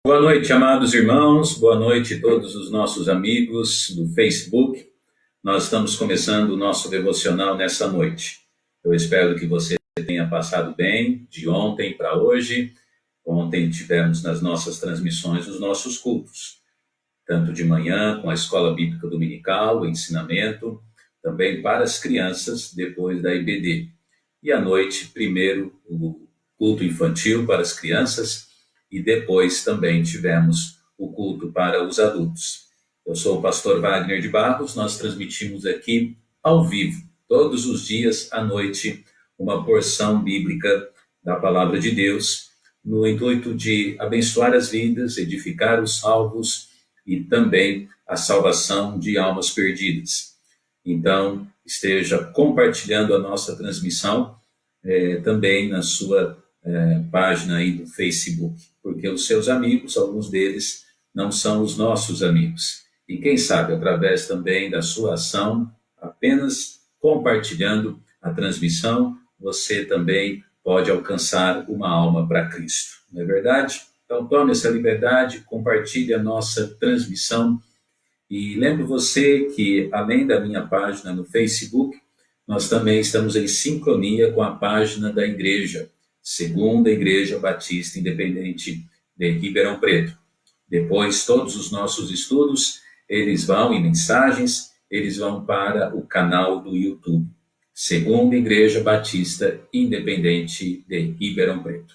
Boa noite, amados irmãos, boa noite a todos os nossos amigos do Facebook. Nós estamos começando o nosso devocional nessa noite. Eu espero que você tenha passado bem de ontem para hoje. Ontem tivemos nas nossas transmissões os nossos cultos, tanto de manhã com a Escola Bíblica Dominical, o ensinamento, também para as crianças depois da IBD. E à noite, primeiro, o culto infantil para as crianças, e depois também tivemos o culto para os adultos. Eu sou o pastor Wagner de Barros, nós transmitimos aqui ao vivo, todos os dias à noite, uma porção bíblica da Palavra de Deus, no intuito de abençoar as vidas, edificar os salvos e também a salvação de almas perdidas. Então, esteja compartilhando a nossa transmissão também na sua página aí do Facebook, porque os seus amigos, alguns deles, não são os nossos amigos. E quem sabe, através também da sua ação, apenas compartilhando a transmissão, você também pode alcançar uma alma para Cristo. Não é verdade? Então tome essa liberdade, compartilhe a nossa transmissão. E lembro você que, além da minha página no Facebook, nós também estamos em sincronia com a página da igreja, Segunda Igreja Batista Independente de Ribeirão Preto. Depois, todos os nossos estudos, eles vão, e mensagens, eles vão para o canal do YouTube, Segunda Igreja Batista Independente de Ribeirão Preto.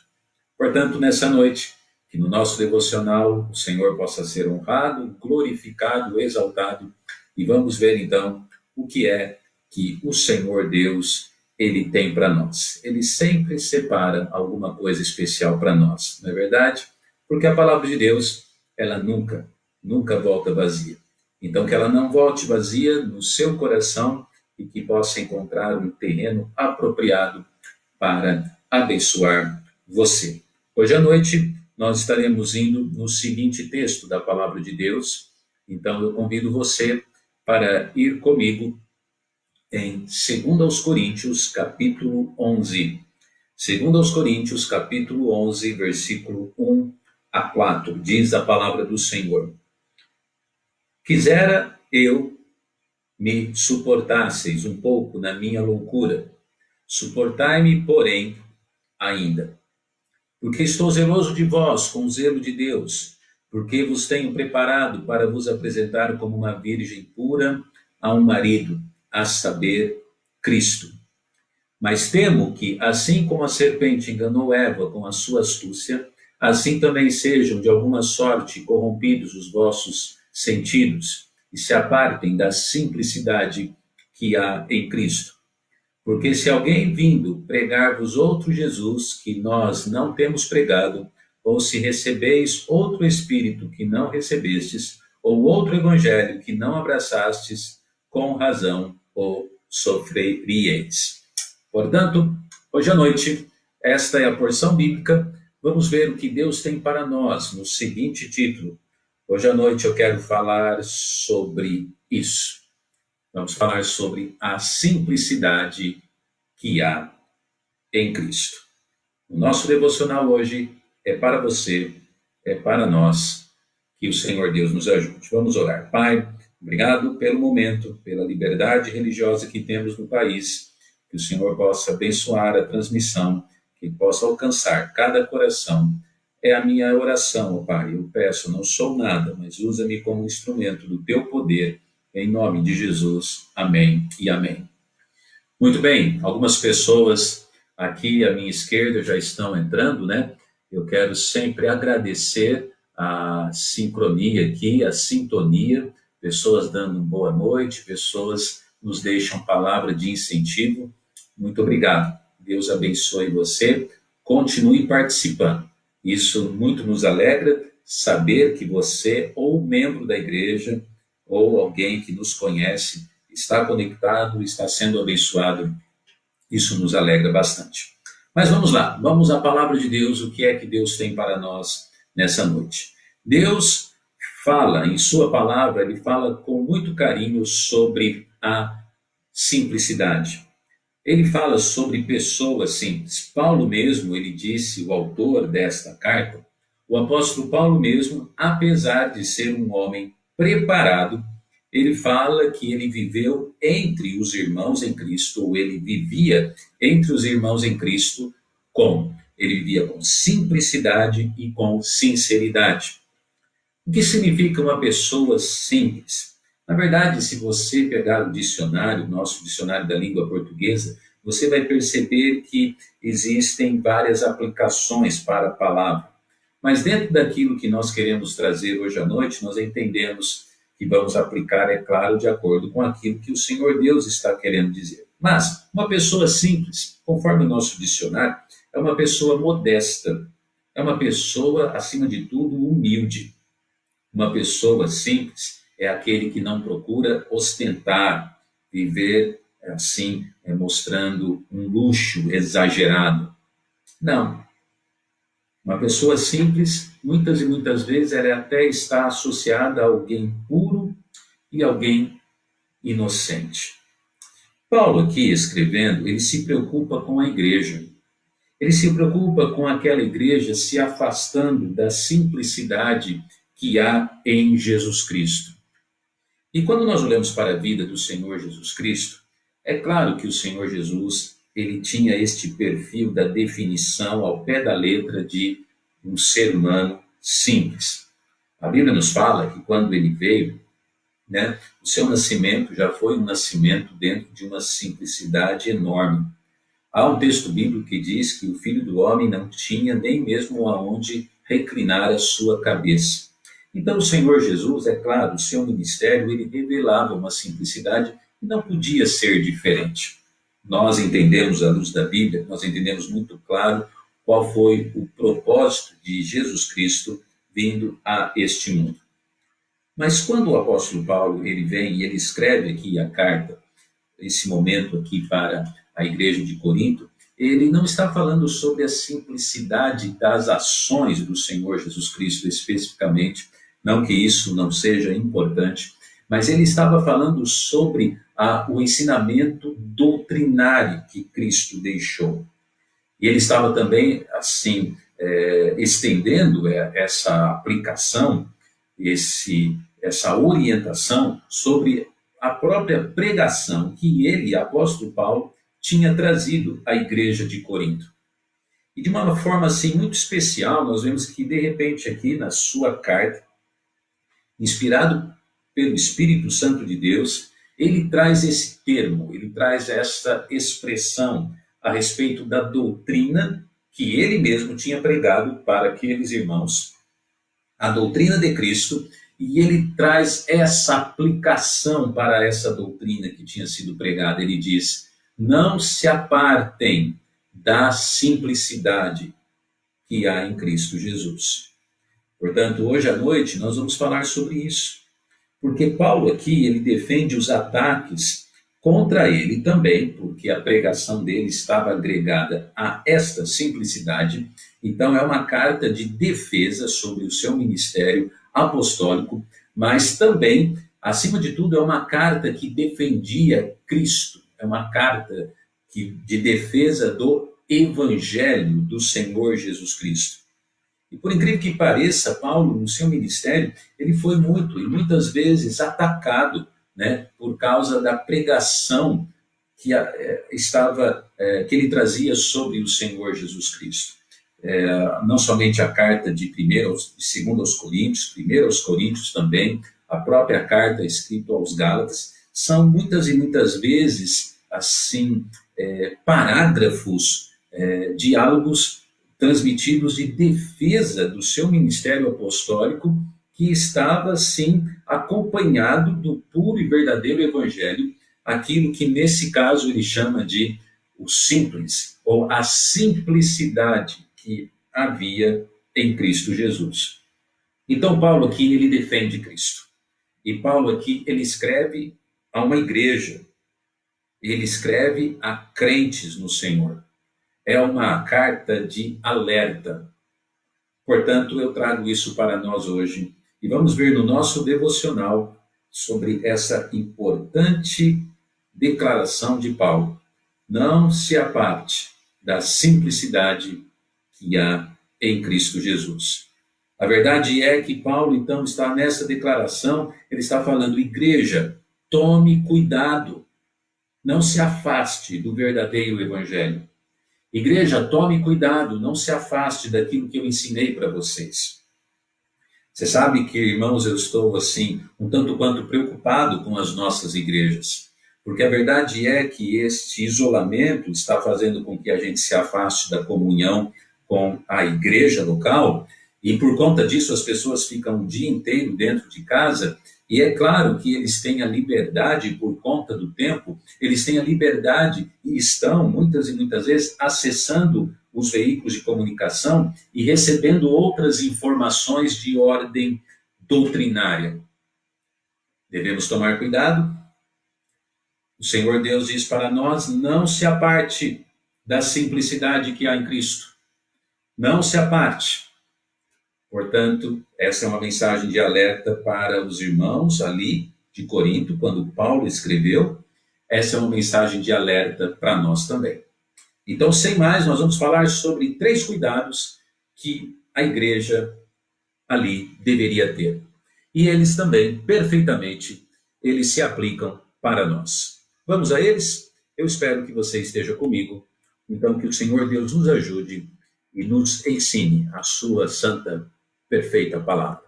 Portanto, nessa noite, que no nosso devocional o Senhor possa ser honrado, glorificado, exaltado, e vamos ver então o que é que o Senhor Deus Ele tem para nós. Ele sempre separa alguma coisa especial para nós, não é verdade? Porque a palavra de Deus, ela nunca volta vazia. Então, que ela não volte vazia no seu coração e que possa encontrar um terreno apropriado para abençoar você. Hoje à noite, nós estaremos indo no seguinte texto da palavra de Deus. Então, eu convido você para ir comigo em 2 Coríntios, capítulo 11. 2 Coríntios, capítulo 11, versículo 1 a 4, diz a palavra do Senhor. Quisera eu me suportasseis um pouco na minha loucura. Suportai-me, porém, ainda. Porque estou zeloso de vós, com o zelo de Deus, porque vos tenho preparado para vos apresentar como uma virgem pura a um marido, a saber, Cristo. Mas temo que, assim como a serpente enganou Eva com a sua astúcia, assim também sejam de alguma sorte corrompidos os vossos sentidos e se apartem da simplicidade que há em Cristo. Porque se alguém vindo pregar-vos outro Jesus que nós não temos pregado, ou se recebeis outro Espírito que não recebestes, ou outro Evangelho que não abraçastes, com razão ou sofreríeis. Portanto, hoje à noite, esta é a porção bíblica. Vamos ver o que Deus tem para nós no seguinte título. Hoje à noite eu quero falar sobre isso. Vamos falar sobre a simplicidade que há em Cristo. O nosso devocional hoje é para você, é para nós, que o Senhor Deus nos ajude. Vamos orar. Pai, obrigado pelo momento, pela liberdade religiosa que temos no país, que o Senhor possa abençoar a transmissão, que possa alcançar cada coração. É a minha oração, Pai. Eu peço, não sou nada, mas usa-me como instrumento do teu poder, em nome de Jesus. Amém e amém. Muito bem, algumas pessoas aqui à minha esquerda já estão entrando, né? Eu quero sempre agradecer a sincronia aqui, a sintonia, pessoas dando boa noite, pessoas nos deixam palavra de incentivo. Muito obrigado. Deus abençoe você. Continue participando. Isso muito nos alegra, saber que você, ou membro da igreja, ou alguém que nos conhece, está conectado, está sendo abençoado. Isso nos alegra bastante. Mas vamos lá, vamos à palavra de Deus, o que é que Deus tem para nós nessa noite. Deus fala, em sua palavra, ele fala com muito carinho sobre a simplicidade. Ele fala sobre pessoas simples. Paulo mesmo, ele disse, o autor desta carta, o apóstolo Paulo mesmo, apesar de ser um homem preparado, ele fala que ele viveu entre os irmãos em Cristo, ou ele vivia entre os irmãos em Cristo ele vivia com simplicidade e com sinceridade. O que significa uma pessoa simples? Na verdade, se você pegar o dicionário, nosso dicionário da língua portuguesa, você vai perceber que existem várias aplicações para a palavra. Mas dentro daquilo que nós queremos trazer hoje à noite, nós entendemos que vamos aplicar, é claro, de acordo com aquilo que o Senhor Deus está querendo dizer. Mas uma pessoa simples, conforme o nosso dicionário, é uma pessoa modesta, é uma pessoa, acima de tudo, humilde. Uma pessoa simples é aquele que não procura ostentar, viver assim, mostrando um luxo exagerado. Não. Uma pessoa simples, muitas e muitas vezes, ela até está associada a alguém puro e alguém inocente. Paulo aqui escrevendo, ele se preocupa com a igreja. Ele se preocupa com aquela igreja se afastando da simplicidade que há em Jesus Cristo. E quando nós olhamos para a vida do Senhor Jesus Cristo, é claro que o Senhor Jesus, ele tinha este perfil da definição ao pé da letra de um ser humano simples. A Bíblia nos fala que quando ele veio, o seu nascimento já foi um nascimento dentro de uma simplicidade enorme. Há um texto bíblico que diz que o Filho do Homem não tinha nem mesmo aonde reclinar a sua cabeça. Então o Senhor Jesus, é claro, o seu ministério, ele revelava uma simplicidade que não podia ser diferente. Nós entendemos, à luz da Bíblia, nós entendemos muito claro qual foi o propósito de Jesus Cristo vindo a este mundo. Mas quando o apóstolo Paulo ele vem e ele escreve aqui a carta, esse momento aqui para a igreja de Corinto, ele não está falando sobre a simplicidade das ações do Senhor Jesus Cristo especificamente, não que isso não seja importante, mas ele estava falando sobre o ensinamento doutrinário que Cristo deixou. E ele estava também, assim, estendendo essa aplicação, essa orientação sobre a própria pregação que ele, apóstolo Paulo, tinha trazido à igreja de Corinto. E de uma forma assim muito especial, nós vemos que de repente aqui na sua carta, inspirado pelo Espírito Santo de Deus, ele traz esse termo, ele traz essa expressão a respeito da doutrina que ele mesmo tinha pregado para aqueles irmãos, a doutrina de Cristo, e ele traz essa aplicação para essa doutrina que tinha sido pregada. Ele diz: não se apartem da simplicidade que há em Cristo Jesus. Portanto, hoje à noite nós vamos falar sobre isso, porque Paulo aqui ele defende os ataques contra ele também, porque a pregação dele estava agregada a esta simplicidade. Então é uma carta de defesa sobre o seu ministério apostólico, mas também, acima de tudo, é uma carta que defendia Cristo, é uma carta de defesa do Evangelho do Senhor Jesus Cristo. E por incrível que pareça, Paulo, no seu ministério, ele foi muitas vezes atacado, por causa da pregação que ele trazia sobre o Senhor Jesus Cristo. Não somente a carta de 1ª e 2ª aos Coríntios, 1ª aos Coríntios também, a própria carta escrita aos Gálatas, são muitas e muitas vezes, assim, parágrafos, diálogos transmitidos de defesa do seu ministério apostólico, que estava, sim, acompanhado do puro e verdadeiro evangelho, aquilo que nesse caso ele chama de o simples, ou a simplicidade que havia em Cristo Jesus. Então Paulo aqui ele defende Cristo. E Paulo aqui ele escreve a uma igreja, ele escreve a crentes no Senhor. É uma carta de alerta. Portanto, eu trago isso para nós hoje. E vamos ver no nosso devocional sobre essa importante declaração de Paulo. Não se aparte da simplicidade que há em Cristo Jesus. A verdade é que Paulo, então, está nessa declaração, ele está falando, igreja, tome cuidado, não se afaste do verdadeiro evangelho. Igreja, tome cuidado, não se afaste daquilo que eu ensinei para vocês. Você sabe que, irmãos, eu estou assim, um tanto quanto preocupado com as nossas igrejas, porque a verdade é que este isolamento está fazendo com que a gente se afaste da comunhão com a igreja local, e por conta disso as pessoas ficam o dia inteiro dentro de casa, e é claro que eles têm a liberdade, por conta do tempo, eles têm a liberdade e estão, muitas e muitas vezes, acessando os veículos de comunicação e recebendo outras informações de ordem doutrinária. Devemos tomar cuidado. O Senhor Deus diz para nós, não se aparte da simplicidade que há em Cristo. Não se aparte. Portanto, essa é uma mensagem de alerta para os irmãos ali de Corinto, quando Paulo escreveu. Essa é uma mensagem de alerta para nós também. Então, sem mais, nós vamos falar sobre 3 cuidados que a igreja ali deveria ter. E eles também, perfeitamente, eles se aplicam para nós. Vamos a eles? Eu espero que você esteja comigo. Então, que o Senhor Deus nos ajude e nos ensine a sua santa, perfeita palavra.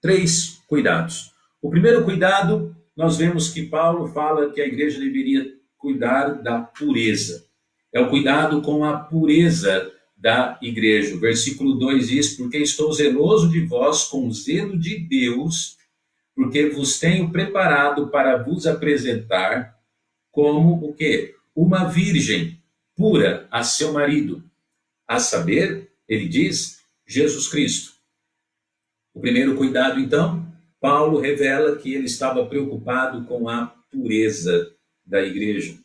3 cuidados. O primeiro cuidado, nós vemos que Paulo fala que a igreja deveria cuidar da pureza. É o cuidado com a pureza da igreja. O versículo 2 diz, porque estou zeloso de vós com o zelo de Deus, porque vos tenho preparado para vos apresentar como o quê? Uma virgem pura a seu marido. A saber, ele diz, Jesus Cristo. O primeiro cuidado, então, Paulo revela que ele estava preocupado com a pureza da igreja.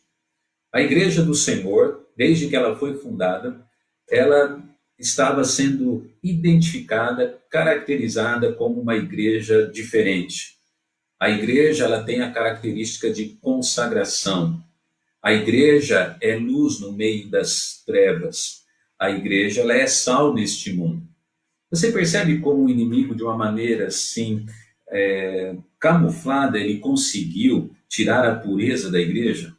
A igreja do Senhor, desde que ela foi fundada, ela estava sendo identificada, caracterizada como uma igreja diferente. A igreja ela tem a característica de consagração. A igreja é luz no meio das trevas. A igreja ela é sal neste mundo. Você percebe como o inimigo, de uma maneira assim, camuflada, ele conseguiu tirar a pureza da igreja?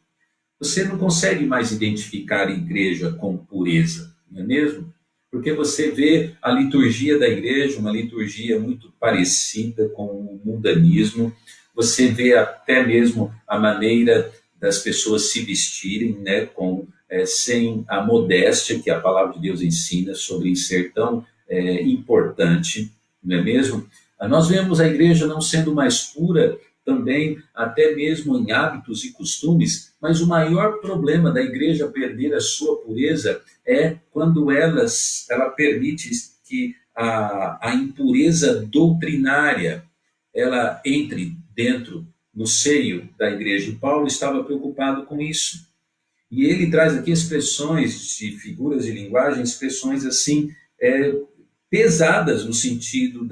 Você não consegue mais identificar a igreja com pureza, não é mesmo? Porque você vê a liturgia da igreja, uma liturgia muito parecida com o mundanismo, você vê até mesmo a maneira das pessoas se vestirem, né, sem a modéstia que a palavra de Deus ensina sobre ser tão importante, não é mesmo? Nós vemos a igreja não sendo mais pura também, até mesmo em hábitos e costumes, mas o maior problema da igreja perder a sua pureza é quando ela permite que a impureza doutrinária ela entre dentro, no seio da igreja. E Paulo estava preocupado com isso. E ele traz aqui expressões de figuras de linguagem, expressões assim, pesadas no sentido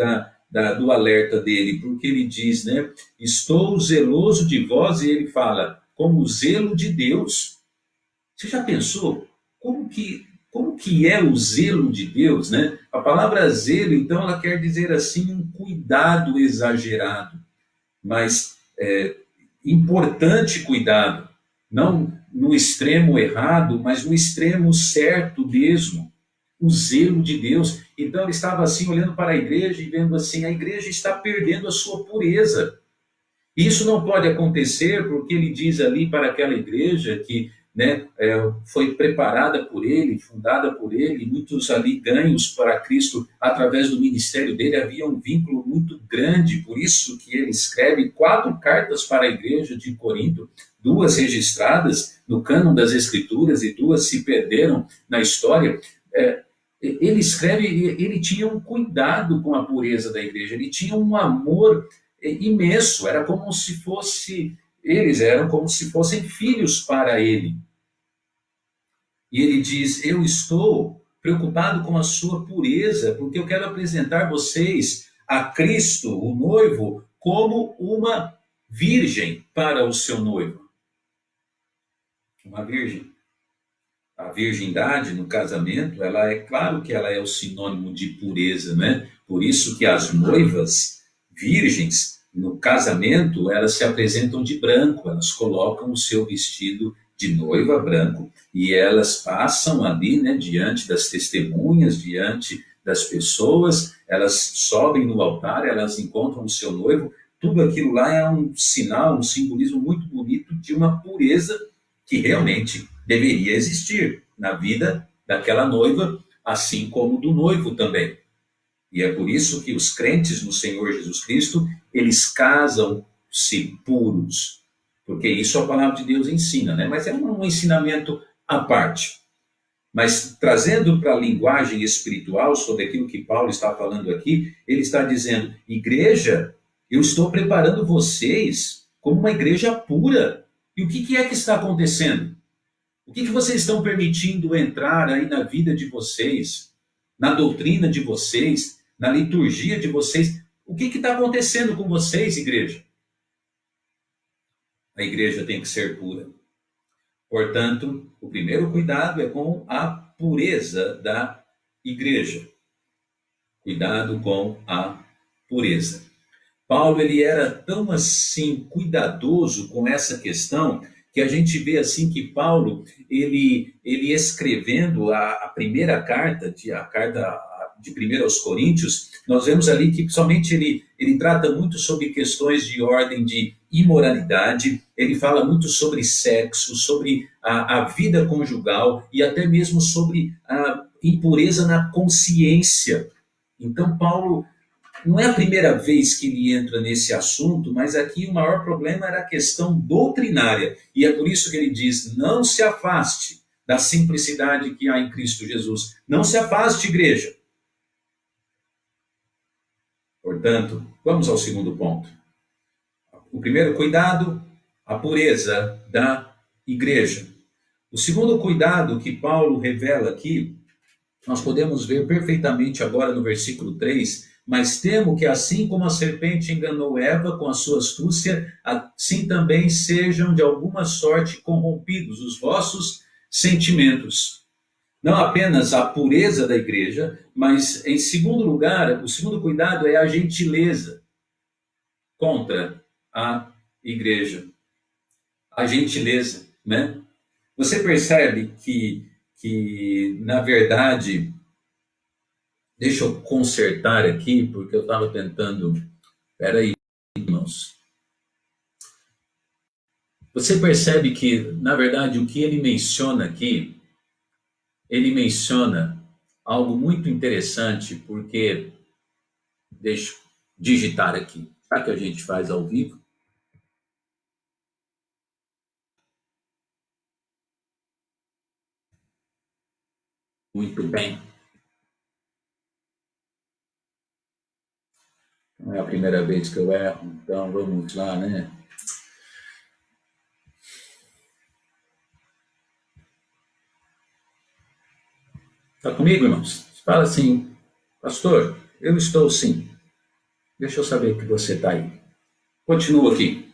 do alerta dele, porque ele diz, né, estou zeloso de vós, e ele fala, como o zelo de Deus. Você já pensou como que é o zelo de Deus, né? A palavra zelo, então, ela quer dizer assim, um cuidado exagerado, mas importante cuidado, não no extremo errado, mas no extremo certo mesmo. O zelo de Deus. Então ele estava assim olhando para a igreja e vendo assim, a igreja está perdendo a sua pureza. Isso não pode acontecer porque ele diz ali para aquela igreja que, né, foi preparada por ele, fundada por ele, muitos ali ganhos para Cristo através do ministério dele, havia um vínculo muito grande, por isso que ele escreve 4 cartas para a igreja de Corinto, 2 registradas no cânon das Escrituras e 2 se perderam na história. Ele escreve, ele tinha um cuidado com a pureza da igreja, ele tinha um amor imenso, era como se fosse, eles eram como se fossem filhos para ele. E ele diz, eu estou preocupado com a sua pureza, porque eu quero apresentar vocês a Cristo, o noivo, como uma virgem para o seu noivo. Uma virgem. A virgindade no casamento, ela é claro que ela é o sinônimo de pureza, né? Por isso que as noivas virgens, no casamento, elas se apresentam de branco, elas colocam o seu vestido de noiva branco e elas passam ali, né, diante das testemunhas, diante das pessoas, elas sobem no altar, elas encontram o seu noivo. Tudo aquilo lá é um sinal, um simbolismo muito bonito de uma pureza que realmente deveria existir na vida daquela noiva, assim como do noivo também. E é por isso que os crentes no Senhor Jesus Cristo, eles casam-se puros, porque isso a palavra de Deus ensina, né? Mas é um ensinamento à parte. Mas trazendo para a linguagem espiritual sobre aquilo que Paulo está falando aqui, ele está dizendo: igreja, eu estou preparando vocês como uma igreja pura. E o que é que está acontecendo? O que vocês estão permitindo entrar aí na vida de vocês, na doutrina de vocês, na liturgia de vocês? O que está acontecendo com vocês, igreja? A igreja tem que ser pura. Portanto, o primeiro cuidado é com a pureza da igreja. Cuidado com a pureza. Paulo, ele era tão assim cuidadoso com essa questão que a gente vê assim que Paulo, ele escrevendo a primeira carta, a carta de 1 aos Coríntios, nós vemos ali que somente ele trata muito sobre questões de ordem de imoralidade, ele fala muito sobre sexo, sobre a vida conjugal e até mesmo sobre a impureza na consciência. Então, Paulo, não é a primeira vez que ele entra nesse assunto, mas aqui o maior problema era a questão doutrinária. E é por isso que ele diz: não se afaste da simplicidade que há em Cristo Jesus. Não se afaste, igreja. Portanto, vamos ao segundo ponto. O primeiro cuidado, a pureza da igreja. O segundo cuidado que Paulo revela aqui, nós podemos ver perfeitamente agora no versículo 3, mas temo que assim como a serpente enganou Eva com a sua astúcia, assim também sejam de alguma sorte corrompidos os vossos sentimentos. Não apenas a pureza da igreja, mas em segundo lugar, o segundo cuidado é a gentileza contra a igreja. A gentileza, né? Você percebe que na verdade, deixa eu consertar aqui, porque eu estava tentando. Espera aí, irmãos. Você percebe que, na verdade, o que ele menciona aqui, ele menciona algo muito interessante, porque, deixa eu digitar aqui, será que a gente faz ao vivo? Muito bem. Não é a primeira vez que eu erro, então vamos lá, né? Está comigo, irmãos? Fala assim: pastor, eu estou sim. Deixa eu saber que você está aí. Continua aqui.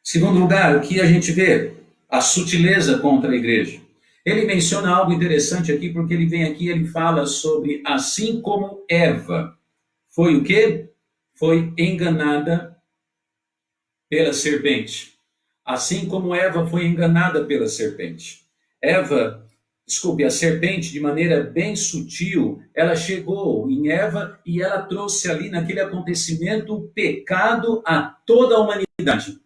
Segundo lugar, o que a gente vê? A sutileza contra a igreja. Ele menciona algo interessante aqui, porque ele vem aqui e ele fala sobre assim como Eva foi o quê? Foi enganada pela serpente. Assim como Eva foi enganada pela serpente. A serpente, de maneira bem sutil, ela chegou em Eva e ela trouxe ali naquele acontecimento o pecado a toda a humanidade.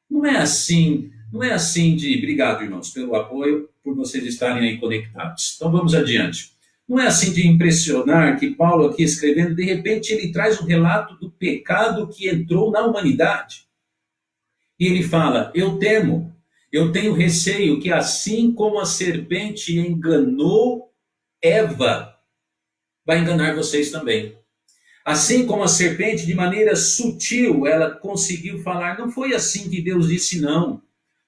Não é assim obrigado, irmãos, pelo apoio, por vocês estarem aí conectados. Então vamos adiante. Não é assim de impressionar que Paulo aqui escrevendo, de repente ele traz um relato do pecado que entrou na humanidade. E ele fala: eu temo, eu tenho receio que assim como a serpente enganou Eva, vai enganar vocês também. Assim como a serpente, de maneira sutil, ela conseguiu falar: não foi assim que Deus disse, não.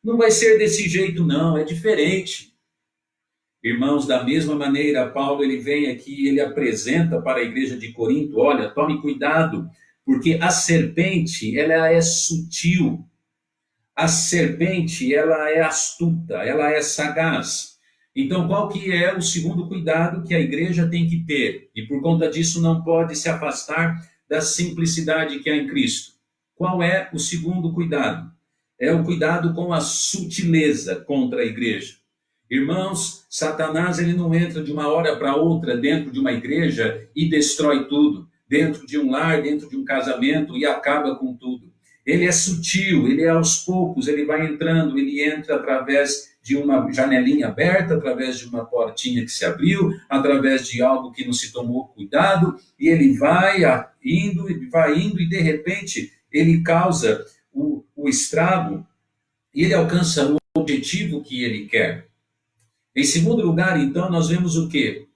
Não vai ser desse jeito, não, é diferente. Irmãos, da mesma maneira, Paulo ele vem aqui e ele apresenta para a igreja de Corinto: olha, tome cuidado, porque a serpente, ela é sutil. A serpente, ela é astuta, ela é sagaz. Então, qual que é o segundo cuidado que a igreja tem que ter? E por conta disso não pode se afastar da simplicidade que há em Cristo. Qual é o segundo cuidado? É o cuidado com a sutileza contra a igreja. Irmãos, Satanás ele não entra de uma hora para outra dentro de uma igreja e destrói tudo, dentro de um lar, dentro de um casamento e acaba com tudo. Ele é sutil, ele é aos poucos, ele vai entrando, ele entra através de uma janelinha aberta, através de uma portinha que se abriu, através de algo que não se tomou cuidado, e ele vai indo, e de repente ele causa o estrago, e ele alcança o objetivo que ele quer. Em segundo lugar, então, nós vemos o quê?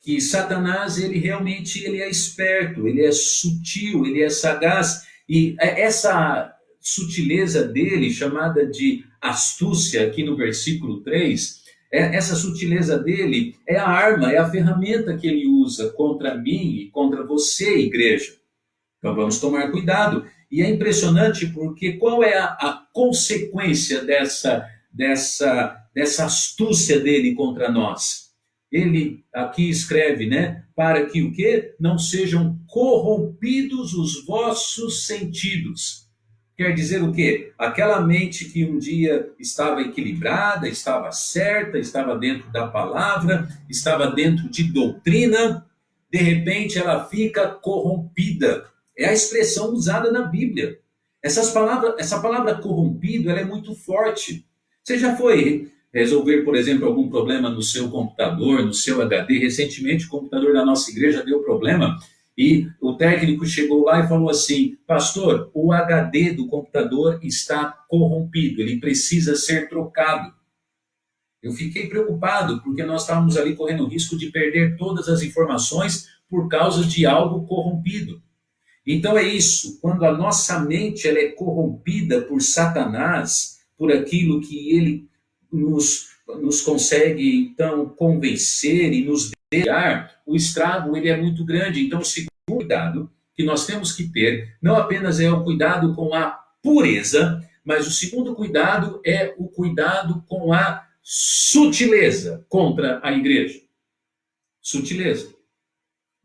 Que Satanás, ele é esperto, ele é sutil, ele é sagaz, e essa sutileza dele, chamada de astúcia, aqui no versículo 3, essa sutileza dele é a arma, é a ferramenta que ele usa contra mim e contra você, igreja. Então vamos tomar cuidado. E é impressionante porque qual é a consequência dessa astúcia dele contra nós? Ele aqui escreve, né? Para que o quê? Não sejam corrompidos os vossos sentidos. Quer dizer o quê? Aquela mente que um dia estava equilibrada, estava certa, estava dentro da palavra, estava dentro de doutrina, de repente ela fica corrompida. É a expressão usada na Bíblia. Essa palavra corrompido, ela é muito forte. Você já foi resolver, por exemplo, algum problema no seu computador, no seu HD? Recentemente, o computador da nossa igreja deu problema e o técnico chegou lá e falou assim: pastor, o HD do computador está corrompido, ele precisa ser trocado. Eu fiquei preocupado, porque nós estávamos ali correndo o risco de perder todas as informações por causa de algo corrompido. Então é isso, quando a nossa mente ela é corrompida por Satanás, por aquilo que ele nos consegue então convencer e nos deixar, o estrago ele é muito grande. Então o segundo cuidado que nós temos que ter, não apenas é o cuidado com a pureza, mas o segundo cuidado é o cuidado com a sutileza contra a igreja. Sutileza.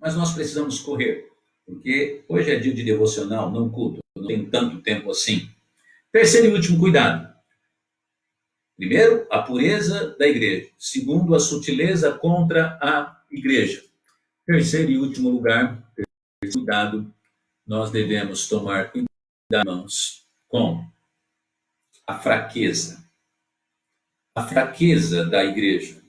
Mas nós precisamos correr, porque hoje é dia de devocional, não culto, eu não tenho tanto tempo assim. Terceiro e último cuidado. Primeiro, a pureza da igreja. Segundo, a sutileza contra a igreja. Terceiro e último lugar, cuidado, nós devemos tomar cuidado, irmãos, com a fraqueza. A fraqueza da igreja.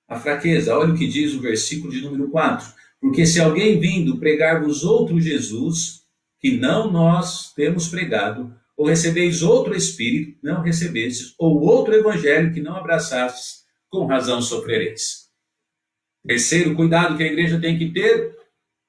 A fraqueza, olha o que diz o versículo de número 4. Porque se alguém vindo pregar-vos outro Jesus, que não nós temos pregado, ou recebeis outro Espírito, não recebestes, ou outro Evangelho que não abraçastes, com razão sofrereis. Terceiro cuidado que a igreja tem que ter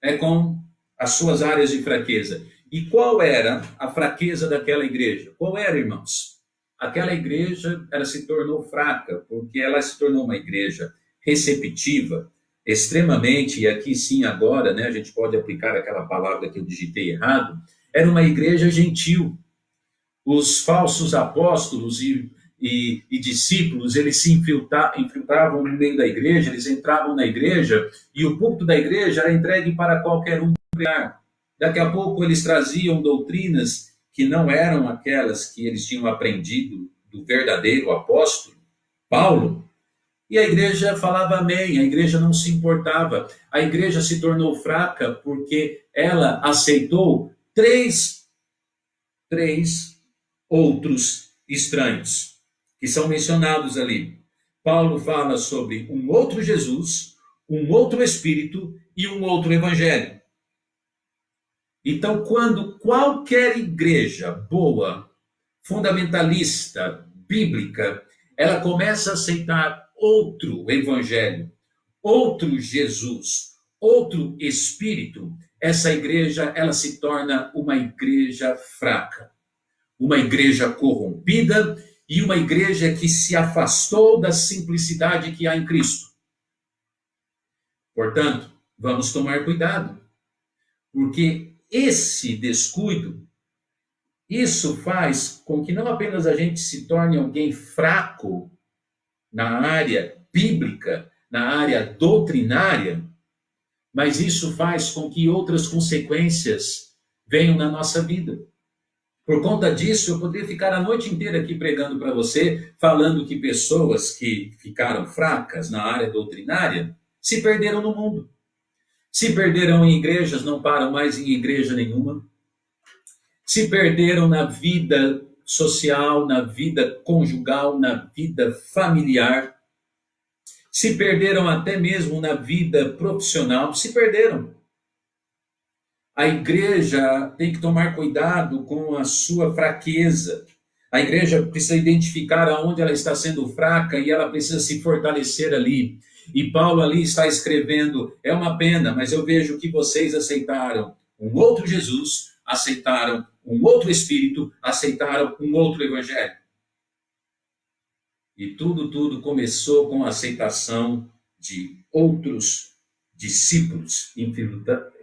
é com as suas áreas de fraqueza. E qual era a fraqueza daquela igreja? Qual era, irmãos? Aquela igreja, ela se tornou fraca, porque ela se tornou uma igreja receptiva, extremamente, e aqui sim agora, né, a gente pode aplicar aquela palavra que eu digitei errado, era uma igreja gentil. Os falsos apóstolos e discípulos, eles se infiltravam no meio da igreja, eles entravam na igreja, e o púlpito da igreja era entregue para qualquer um pregar. Daqui a pouco eles traziam doutrinas que não eram aquelas que eles tinham aprendido do verdadeiro apóstolo, Paulo, e a igreja falava amém, a igreja não se importava. A igreja se tornou fraca porque ela aceitou três outros estranhos, que são mencionados ali. Paulo fala sobre um outro Jesus, um outro Espírito e um outro Evangelho. Então, quando qualquer igreja boa, fundamentalista, bíblica, ela começa a aceitar outro Evangelho, outro Jesus, outro Espírito, essa igreja ela se torna uma igreja fraca, uma igreja corrompida e uma igreja que se afastou da simplicidade que há em Cristo. Portanto, vamos tomar cuidado, porque esse descuido, isso faz com que não apenas a gente se torne alguém fraco na área bíblica, na área doutrinária, mas isso faz com que outras consequências venham na nossa vida. Por conta disso, eu poderia ficar a noite inteira aqui pregando para você, falando que pessoas que ficaram fracas na área doutrinária se perderam no mundo. Se perderam em igrejas, não param mais em igreja nenhuma. Se perderam na vida social, na vida conjugal, na vida familiar. Se perderam até mesmo na vida profissional. Se perderam. A igreja tem que tomar cuidado com a sua fraqueza. A igreja precisa identificar aonde ela está sendo fraca e ela precisa se fortalecer ali. E Paulo ali está escrevendo, é uma pena, mas eu vejo que vocês aceitaram um outro Jesus, aceitaram um outro Espírito, aceitaram um outro Evangelho. E tudo começou com a aceitação de outros discípulos,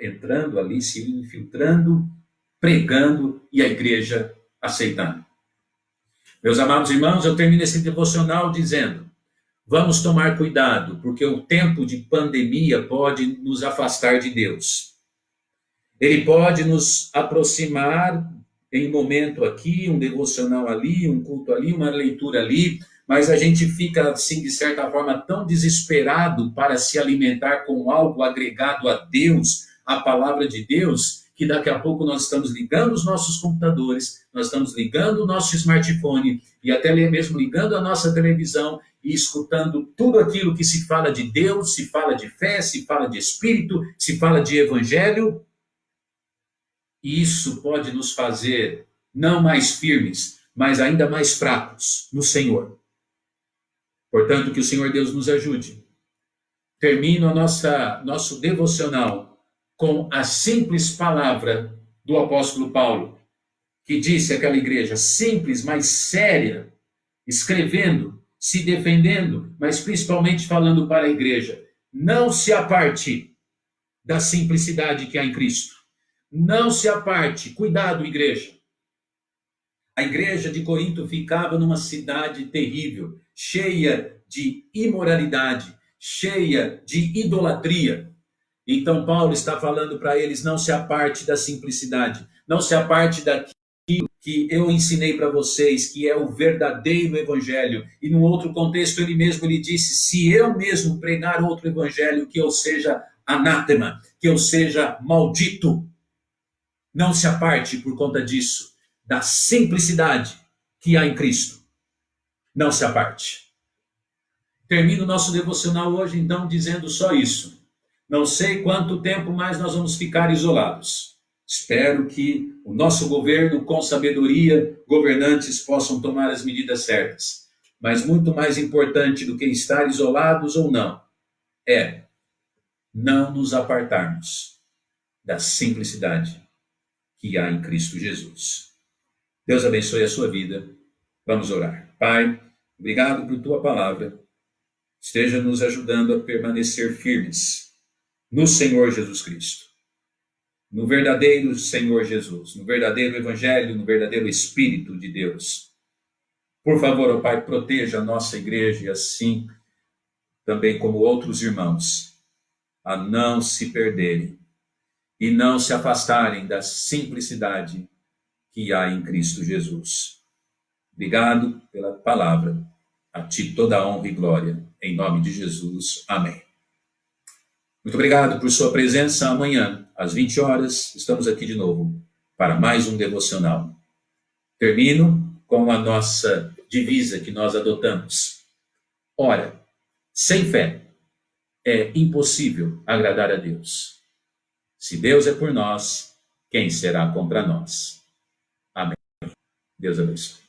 entrando ali, se infiltrando, pregando e a igreja aceitando. Meus amados irmãos, eu termino esse devocional dizendo, vamos tomar cuidado, porque o tempo de pandemia pode nos afastar de Deus. Ele pode nos aproximar em um momento aqui, um devocional ali, um culto ali, uma leitura ali, mas a gente fica, assim, de certa forma, tão desesperado para se alimentar com algo agregado a Deus, a palavra de Deus, que daqui a pouco nós estamos ligando os nossos computadores, nós estamos ligando o nosso smartphone e até mesmo ligando a nossa televisão e escutando tudo aquilo que se fala de Deus, se fala de fé, se fala de Espírito, se fala de Evangelho. E isso pode nos fazer não mais firmes, mas ainda mais fracos no Senhor. Portanto, que o Senhor Deus nos ajude. Termino nosso devocional com a simples palavra do apóstolo Paulo, que disse àquela igreja simples, mas séria, escrevendo, se defendendo, mas principalmente falando para a igreja. Não se aparte da simplicidade que há em Cristo. Não se aparte. Cuidado, igreja. A igreja de Corinto ficava numa cidade terrível, cheia de imoralidade, cheia de idolatria. Então Paulo está falando para eles, não se aparte da simplicidade, não se aparte daquilo que eu ensinei para vocês, que é o verdadeiro evangelho. E num outro contexto ele disse, se eu mesmo pregar outro evangelho, que eu seja anátema, que eu seja maldito. Não se aparte por conta disso, da simplicidade que há em Cristo. Não se aparte. Termino o nosso devocional hoje, então, dizendo só isso. Não sei quanto tempo mais nós vamos ficar isolados. Espero que o nosso governo, com sabedoria, governantes possam tomar as medidas certas. Mas muito mais importante do que estar isolados ou não, é não nos apartarmos da simplicidade que há em Cristo Jesus. Deus abençoe a sua vida. Vamos orar. Pai, obrigado por tua palavra. Esteja nos ajudando a permanecer firmes no Senhor Jesus Cristo, no verdadeiro Senhor Jesus, no verdadeiro Evangelho, no verdadeiro Espírito de Deus. Por favor, ó Pai, proteja a nossa igreja e assim também como outros irmãos, a não se perderem e não se afastarem da simplicidade que há em Cristo Jesus. Obrigado pela palavra. A ti toda a honra e glória. Em nome de Jesus. Amém. Muito obrigado por sua presença. Amanhã, às 20 horas, estamos aqui de novo para mais um devocional. Termino com a nossa divisa que nós adotamos. Ora, sem fé é impossível agradar a Deus. Se Deus é por nós, quem será contra nós? Amém. Deus abençoe.